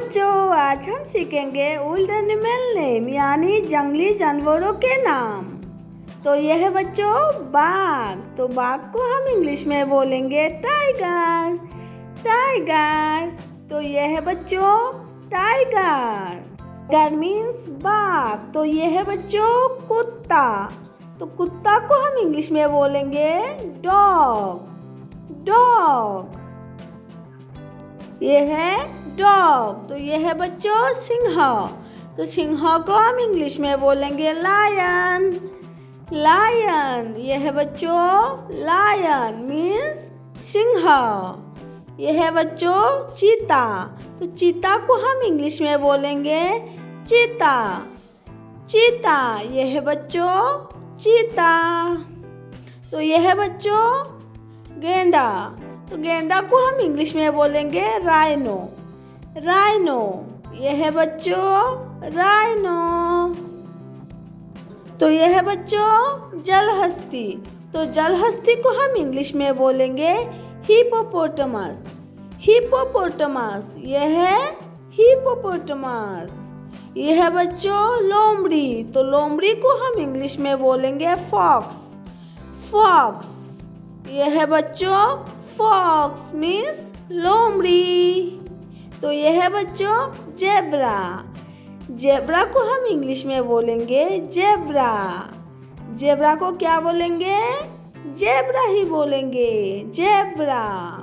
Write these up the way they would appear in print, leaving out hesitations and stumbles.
बच्चों, आज हम सीखेंगे ओल्ड एनिमल नेम यानी जंगली जानवरों के नाम। तो यह है बच्चों बाघ। तो बाघ को हम इंग्लिश में बोलेंगे टाइगर। टाइगर। तो यह है बच्चों टाइगर। टाइगर मीन्स बाघ। तो यह है बच्चों कुत्ता। तो कुत्ता को हम इंग्लिश में बोलेंगे डॉग। डॉग। यह है डॉग। तो यह है बच्चों सिंह। तो सिंह को हम इंग्लिश में बोलेंगे लायन। लायन। यह है बच्चों लायन मीन्स सिंह। यह है बच्चों चीता। तो चीता को हम इंग्लिश में बोलेंगे चीता। चीता। यह है बच्चों चीता। तो यह है बच्चों गेंडा। तो गेंडा को हम इंग्लिश में बोलेंगे राइनो। राइनो। यह है बच्चों राइनो। तो यह है बच्चों जलहस्ती। तो जलहस्ती को हम इंग्लिश में बोलेंगे हिपोपोटामस। हिपोपोटामस। यह है हिपोपोटामस। यह है बच्चों लोमड़ी। तो लोमड़ी को हम इंग्लिश में बोलेंगे फॉक्स। फॉक्स। यह है बच्चों फॉक्स मीन्स लोमड़ी। तो यह है बच्चों जेब्रा। जेब्रा को हम इंग्लिश में बोलेंगे जेब्रा। जेब्रा को क्या बोलेंगे? जेब्रा ही बोलेंगे जेब्रा।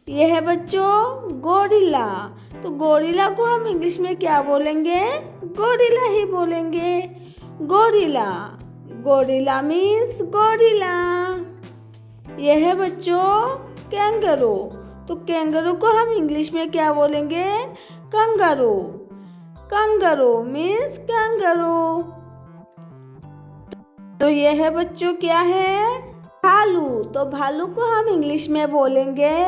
यह है बच्चों गोरिल्ला। तो गोरिल्ला को हम इंग्लिश में क्या बोलेंगे? गोरिल्ला ही बोलेंगे गोरिल्ला। Gorilla means gorilla. यह है बच्चों कैंगरू। तो कैंगरू को हम इंग्लिश में क्या बोलेंगे? कंगारू। Kangaroo means kangaroo. तो यह है बच्चों क्या है? भालू। तो भालू को हम इंग्लिश में बोलेंगे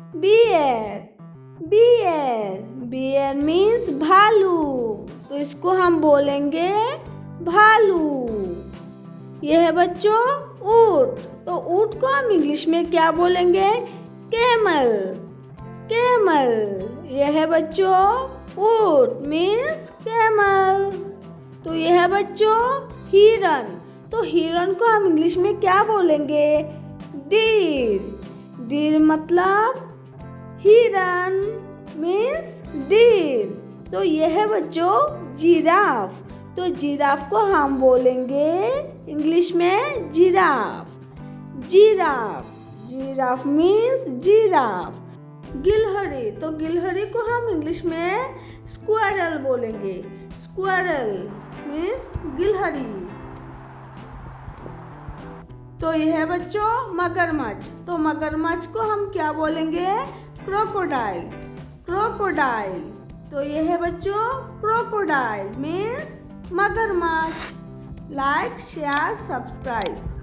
बियर। बियर। बियर मीन्स भालू। तो इसको हम बोलेंगे भालू। यह है बच्चों ऊंट। तो ऊंट को हम इंग्लिश में क्या बोलेंगे? कैमल। कैमल। यह है बच्चों ऊंट मीन्स कैमल। तो यह है बच्चों हिरन। तो हिरन को हम इंग्लिश में क्या बोलेंगे? डीर। डीर मतलब हिरन मीन्स डीर। तो यह है बच्चों जिराफ। तो जिराफ को हम बोलेंगे इंग्लिश में giraffe. Giraffe. Giraffe means giraffe. गिलहरी। तो गिलहरी को हम इंग्लिश में स्क्वारल बोलेंगे। स्क्वारल मीन्स गिलहरी। तो यह है बच्चों मगरमच्छ। तो मगरमच्छ को हम क्या बोलेंगे? क्रोकोडाइल। क्रोकोडाइल। तो यह है बच्चों क्रोकोडाइल मीन्स मगरमच्छ। Like share subscribe.